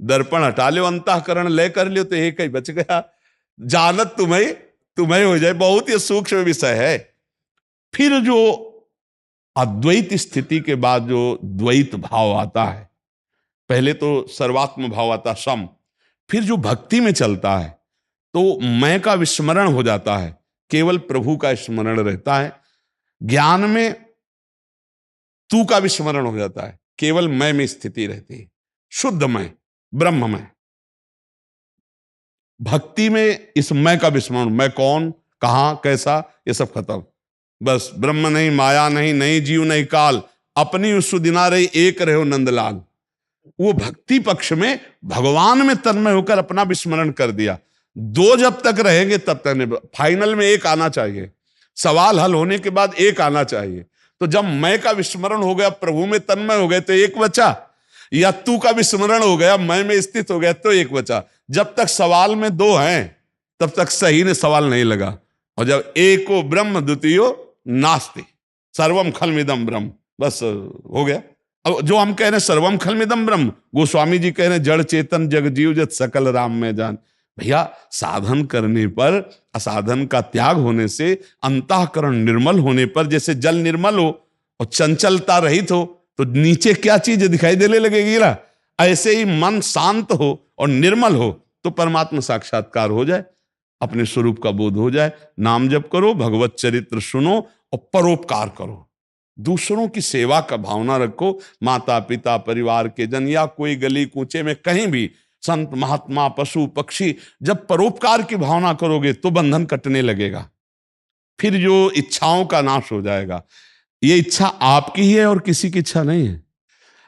दर्पण हटा लो, अंतःकरण ले कर लियो, तो एक ही बच गया। जानत तुम्हें हो जाए। बहुत ही सूक्ष्म विषय है। फिर जो अद्वैत स्थिति के बाद जो द्वैत भाव आता है, पहले तो सर्वात्म भाव आता सम, फिर जो भक्ति में चलता है तो मैं का विस्मरण हो जाता है, केवल प्रभु का स्मरण रहता है। ज्ञान में तू का विस्मरण हो जाता है, केवल मैं में स्थिति रहती है, शुद्ध मैं, ब्रह्म में। भक्ति में इस मैं का विस्मरण, मैं कौन, कहां, कैसा, ये सब खत्म। बस ब्रह्म नहीं, माया नहीं, नहीं जीव नहीं काल, अपनी उस सुदिना रही एक रहो नंदलाल। वो भक्ति पक्ष में भगवान में तन्मय होकर अपना विस्मरण कर दिया। 2 जब तक रहेंगे तब तक नहीं, फाइनल में 1 आना चाहिए। सवाल हल होने के बाद 1 आना चाहिए। तो जब मैं का विस्मरण हो गया, प्रभु में तन्मय हो गए, तो 1 बचा, या तू का विस्मरण हो गया, मैं में स्थित हो गया, तो 1 बचा। जब तक सवाल में 2 हैं तब तक सही ने सवाल नहीं लगा। और जब एको ब्रह्म द्वितीयो नास्ति सर्वम खलमिदम ब्रह्म, बस हो गया। अब जो हम कह रहे हैं सर्वम खलमिदम ब्रह्म, गोस्वामी जी कह रहे हैं जड़ चेतन जग जीव जत सकल राम में जान। भैया साधन करने पर, असाधन का त्याग होने से, अंतःकरण निर्मल होने पर, जैसे जल निर्मल हो और चंचलता रहित हो तो नीचे क्या चीज दिखाई देने लगेगी ना, ऐसे ही मन शांत हो और निर्मल हो तो परमात्मा साक्षात्कार हो जाए, अपने स्वरूप का बोध हो जाए। नाम जप करो, भगवत चरित्र सुनो और परोपकार करो, दूसरों की सेवा का भावना रखो। माता पिता परिवार के जन, या कोई गली कूचे में कहीं भी संत महात्मा पशु पक्षी, जब परोपकार की भावना करोगे तो बंधन कटने लगेगा। फिर जो इच्छाओं का नाश हो जाएगा। ये इच्छा आपकी ही है और किसी की इच्छा नहीं है।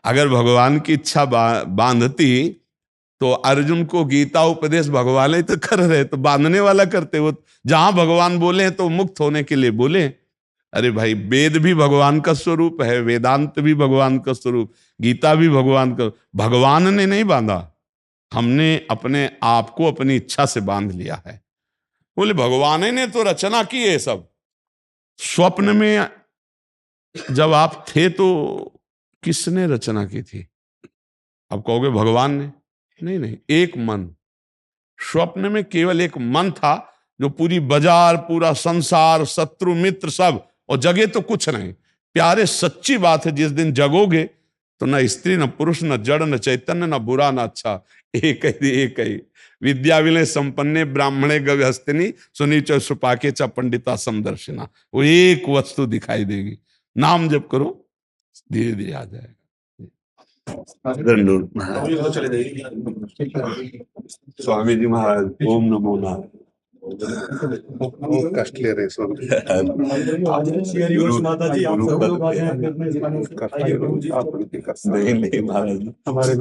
अगर भगवान की इच्छा बांधती तो अर्जुन को गीता उपदेश भगवान ही तो कर रहे, तो बांधने वाला करते। वो जहां भगवान बोले हैं तो मुक्त होने के लिए बोले। अरे भाई, वेद भी भगवान का स्वरूप है, वेदांत भी भगवान का स्वरूप, गीता भी भगवान का। भगवान ने नहीं बांधा, हमने अपने आप को अपनी इच्छा से बांध लिया है। बोले भगवान ने तो रचना की है सब। स्वप्न में जब आप थे तो किसने रचना की थी? आप कहोगे भगवान ने। नहीं नहीं, एक मन। स्वप्न में केवल एक मन था जो पूरी बाजार, पूरा संसार, शत्रु मित्र सब, और जगे तो कुछ नहीं। प्यारे, सच्ची बात है, जिस दिन जगोगे तो न स्त्री न पुरुष न जड़ न चैतन्य न बुरा न अच्छा, एक ही विद्या विनय संपन्ने ब्राह्मणे गव्यहस्तिनी सुनी च सुपाके च पंडिता समदर्शिना। वो एक वस्तु दिखाई देगी। नाम जप करो, धीरे धीरे आ जाएगा। स्वामी जी महाराज ओम नमो नारायण। कष्ट ले रहे स्वामी नहीं महाराज,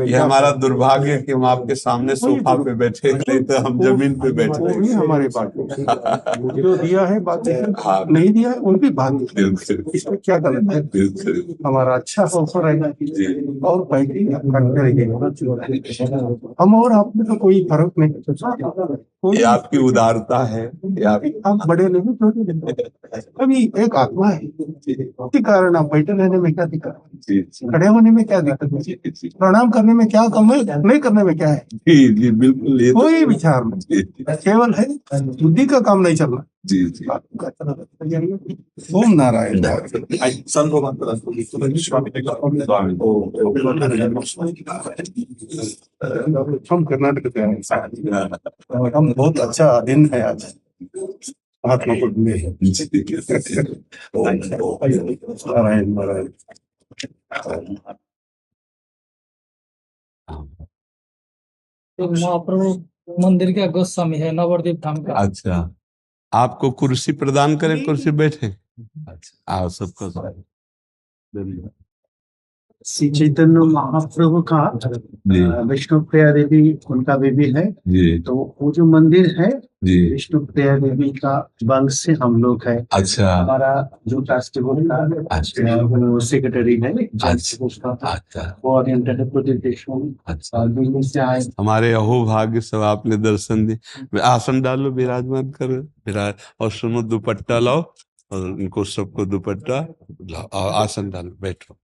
ये हमारा दुर्भाग्य कि हम आपके सामने सोफा पे बैठे, नहीं तो हम जमीन पे बैठे। हमारे बात जो दिया है बात है, नहीं दिया है उनकी बात। इसमें क्या गलत है? हमारा अच्छा अवसर है और पहले करते रहिए। हम और आप में तो कोई फर्क नहीं। ये आपकी उदारता है। आप बड़े नहीं, छोटे नहीं। अभी एक आत्मा है, उसके कारण आप बैठे रहने में क्या दिक्कत है? खड़े होने में क्या दिक्कत है? प्रणाम करने में क्या कम है? नहीं करने में क्या है? जी बिल्कुल, कोई विचार नहीं, केवल है बुद्धि का काम नहीं चलना। जी ओम नारायण। हम कर्नाटक से हैं, हम बहुत अच्छा दिन है आज, आत्मा को मिले। नारायण नारायण। तो महाप्रभु मंदिर के गोस्वामी है नवद्वीप धाम का। अच्छा, आपको कुर्सी प्रदान करें, कुर्सी बैठे। अच्छा, आओ सबको। श्री चैतन्य महाप्रभु का विष्णु प्रिया देवी उनका बेबी है जी। तो वो जो मंदिर है जी। विष्णु प्रिया देवी का वंश से हम लोग है। अच्छा। हमारा जो ट्रस्ट बोर्ड का वो सेक्रेटरी है। अच्छा। वो ओरिएंटेड प्रदेश दिल्ली से आए। हमारे अहो भाग्य सब आपने दर्शन दिए। आसन डालो, विराजमान करो, विराज, और सुनो, दुपट्टा लाओ और उनको सबको दुपट्टा लाओ और आसन डालो, बैठो।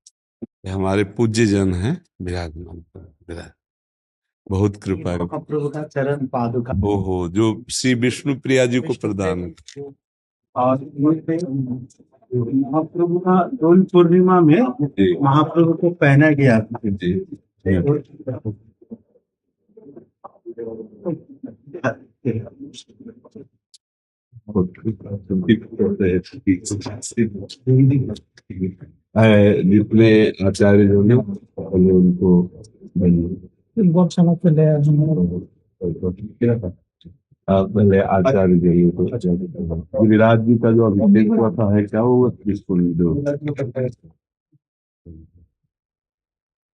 हमारे पूज्य जन हैं, विराजमान करो, बहुत कृपा। प्रभु का चरण पादुका ओहो, जो श्री विष्णु प्रिया जी को प्रदान। और महाप्रभु का डोल पूर्णिमा में महाप्रभु को पहना गया था। जितने आचार्य जो ने उनको पहले आचार्य जी को गिरिराज जी का जो अभिषेक हुआ था है क्या वो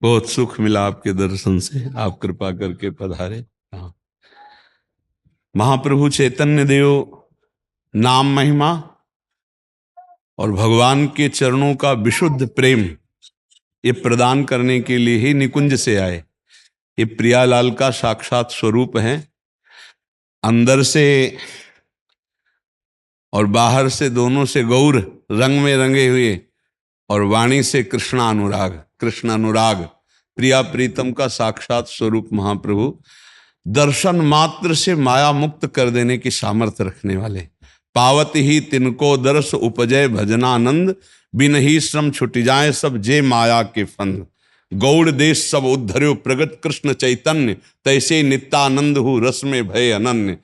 बहुत सुख मिला आपके दर्शन से, आप कृपा करके पधारे। महाप्रभु चैतन्य देव नाम महिमा और भगवान के चरणों का विशुद्ध प्रेम ये प्रदान करने के लिए ही निकुंज से आए। ये प्रियालाल का साक्षात स्वरूप है। अंदर से और बाहर से दोनों से गौर रंग में रंगे हुए और वाणी से कृष्ण अनुराग प्रिया प्रीतम का साक्षात स्वरूप महाप्रभु दर्शन मात्र से माया मुक्त कर देने की सामर्थ्य रखने वाले। पावत ही तिनको दर्श उपजय भजनानंद, बिन ही श्रम छुट जाए सब जे माया के फंद। गौड़ देश सब उद्धर्यो प्रगट कृष्ण चैतन्य, तैसे नित्यानंद हु रस में भय अनन्य।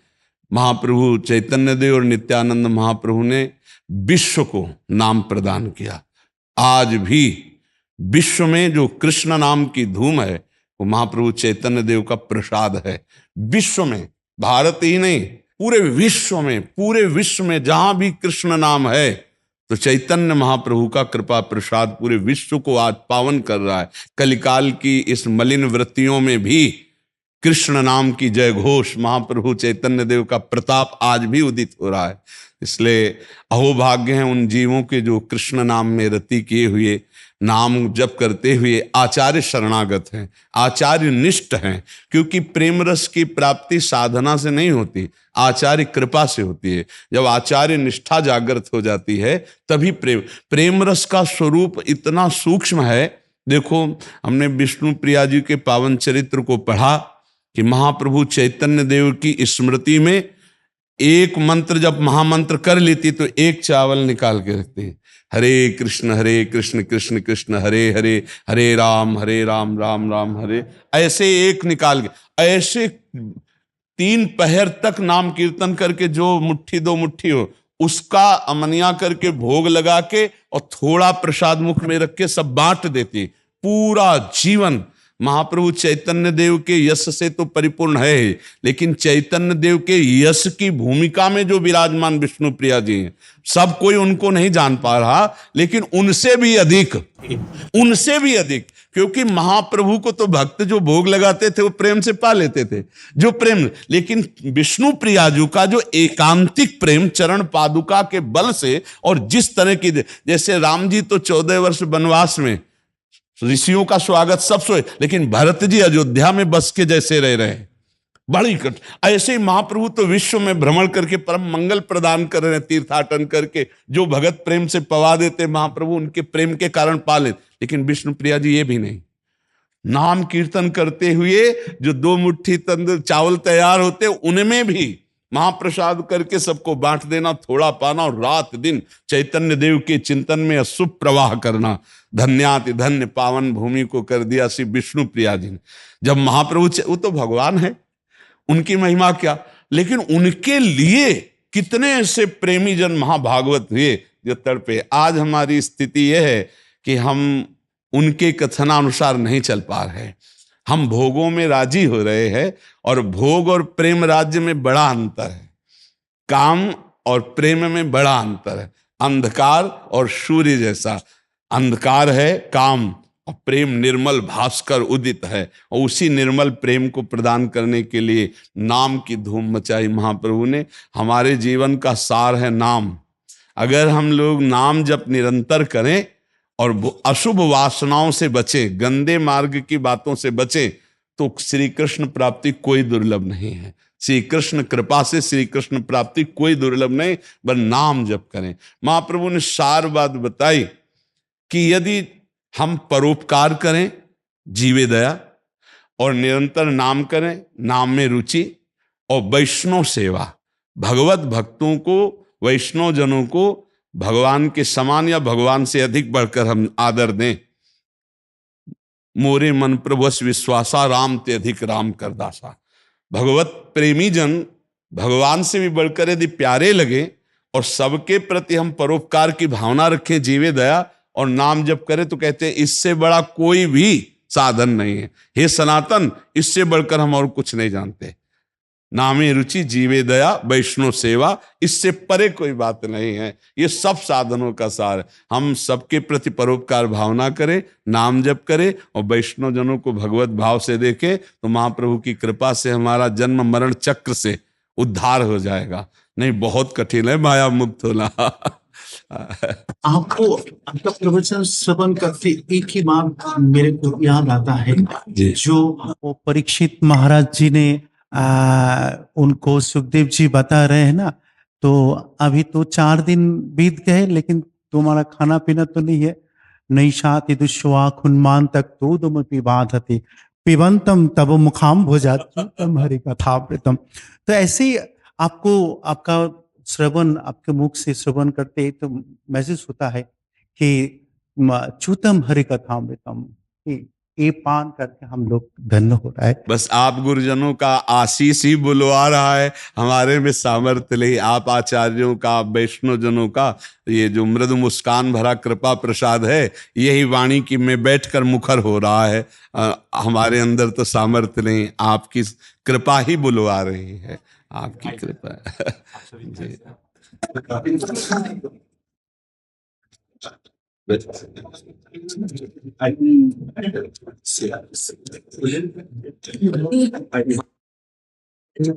महाप्रभु चैतन्य देव और नित्यानंद महाप्रभु ने विश्व को नाम प्रदान किया। आज भी विश्व में जो कृष्ण नाम की धूम है वो महाप्रभु चैतन्य देव का प्रसाद है। विश्व में, भारत ही नहीं, पूरे विश्व में जहां भी कृष्ण नाम है तो चैतन्य महाप्रभु का कृपा प्रसाद पूरे विश्व को आज पावन कर रहा है। कलिकाल की इस मलिन वृत्तियों में भी कृष्ण नाम की जय घोष, महाप्रभु चैतन्य देव का प्रताप आज भी उदित हो रहा है। इसलिए अहोभाग्य हैं उन जीवों के जो कृष्ण नाम में रति किए हुए, नाम जप करते हुए आचार्य शरणागत हैं, आचार्य निष्ठ हैं। क्योंकि प्रेम रस की प्राप्ति साधना से नहीं होती, आचार्य कृपा से होती है। जब आचार्य निष्ठा जागृत हो जाती है तभी प्रेम रस का स्वरूप इतना सूक्ष्म है। देखो, हमने विष्णु प्रिया जी के पावन चरित्र को पढ़ा कि महाप्रभु चैतन्य देव की स्मृति में एक मंत्र जब महामंत्र कर लेती तो एक चावल निकाल के रखते हैं, हरे कृष्ण कृष्ण कृष्ण हरे हरे, हरे राम राम राम हरे, ऐसे एक निकाल के ऐसे 3 पहर तक नाम कीर्तन करके जो मुट्ठी 2 मुट्ठी हो उसका अमनिया करके भोग लगा के और थोड़ा प्रसाद मुख में रख के सब बांट देती। पूरा जीवन महाप्रभु चैतन्य देव के यश से तो परिपूर्ण है, लेकिन चैतन्य देव के यश की भूमिका में जो विराजमान विष्णु प्रिया जी हैं, सब कोई उनको नहीं जान पा रहा, लेकिन उनसे भी अधिक, क्योंकि महाप्रभु को तो भक्त जो भोग लगाते थे वो प्रेम से पा लेते थे, जो प्रेम, लेकिन विष्णु प्रिया जी का जो एकांतिक प्रेम चरण पादुका के बल से, और जिस तरह की, जैसे राम जी तो 14 वर्ष वनवास में ऋषियों का स्वागत सब सोए, लेकिन भरत जी अयोध्या में बस के जैसे रह रहे हैं, बड़ी कट। ऐसे ही महाप्रभु तो विश्व में भ्रमण करके परम मंगल प्रदान कर रहे हैं, तीर्थाटन करके जो भगत प्रेम से पवा देते महाप्रभु उनके प्रेम के कारण पाले। लेकिन विष्णु प्रिया जी ये भी नहीं, नाम कीर्तन करते हुए जो 2 मुट्ठी तंदूर चावल तैयार होते उनमें भी महाप्रसाद करके सबको बांट देना, थोड़ा पाना, और रात दिन चैतन्य देव के चिंतन में अशुभ प्रवाह करना। धन्याति धन्य पावन भूमि को कर दिया श्री विष्णु प्रिया जी ने। जब महाप्रभु, वो तो भगवान है, उनकी महिमा क्या, लेकिन उनके लिए कितने ऐसे प्रेमी जन महाभागवत हुए जो तड़पे। आज हमारी स्थिति यह है कि हम उनके कथनानुसार नहीं चल पा रहे, हम भोगों में राजी हो रहे हैं, और भोग और प्रेम राज्य में बड़ा अंतर है, काम और प्रेम में बड़ा अंतर है। अंधकार और सूर्य जैसा, अंधकार है काम, और प्रेम निर्मल भास्कर उदित है, और उसी निर्मल प्रेम को प्रदान करने के लिए नाम की धूम मचाई महाप्रभु ने। हमारे जीवन का सार है नाम। अगर हम लोग नाम जप निरंतर करें और अशुभ वासनाओं से बचें, गंदे मार्ग की बातों से बचें, तो श्री कृष्ण प्राप्ति कोई दुर्लभ नहीं है। श्री कृष्ण कृपा से श्री कृष्ण प्राप्ति कोई दुर्लभ नहीं, बस नाम जप करें। महाप्रभु ने सार बात बताई कि यदि हम परोपकार करें, जीवे दया, और निरंतर नाम करें, नाम में रुचि, और वैष्णव सेवा, भगवत भक्तों को, वैष्णव जनों को भगवान के समान या भगवान से अधिक बढ़कर हम आदर दें। मोरे मन प्रभुस विश्वासा, राम ते अधिक राम कर दासा। भगवत प्रेमी जन भगवान से भी बढ़कर यदि प्यारे लगे और सबके प्रति हम परोपकार की भावना रखें, जीवे दया और नाम जप करें, तो कहते हैं इससे बड़ा कोई भी साधन नहीं है। हे सनातन, इससे बढ़कर हम और कुछ नहीं जानते। नामे रुचि, जीवे दया, वैष्णव सेवा, इससे परे कोई बात नहीं है। ये सब साधनों का सार है। हम सबके प्रति परोपकार भावना करें, नाम जप करें, और वैष्णव जनों को भगवत भाव से देखें, तो महाप्रभु की कृपा से हमारा जन्म मरण चक्र से उद्धार हो जाएगा। नहीं, बहुत कठिन है माया मुक्त होना। आपको आपका प्रवचन श्रवण करते एक ही बात मेरे को याद आता है, जो वो परीक्षित महाराज जी ने उनको सुखदेव जी बता रहे हैं ना, तो अभी तो 4 दिन बीत गए, लेकिन तुम्हारा खाना पीना तो नहीं है। नैषाति दुष्वा खुन्मान तक तो तुम पिबाधते पिबंतम तब मुखाम भोजातम हरि कथामृतम। तो ऐसे ही आपको आपका श्रवण, आपके मुख से श्रवण करते तो महसूस होता है कि चूतम हरि कथामृतम, ये पान करके हम लोग धन्य हो रहा है। बस आप गुरुजनों का आशीष ही बुलवा रहा है, हमारे में सामर्थ्य नहीं। आप आचार्यों का, वैष्णव जनों का ये जो मृदु मुस्कान भरा कृपा प्रसाद है, यही वाणी की में बैठकर मुखर हो रहा है। हमारे अंदर तो सामर्थ्य नहीं, आपकी कृपा ही बुलवा रही है। आपकी कृपा जी।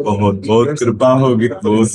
बहुत बहुत कृपा होगी, बहुत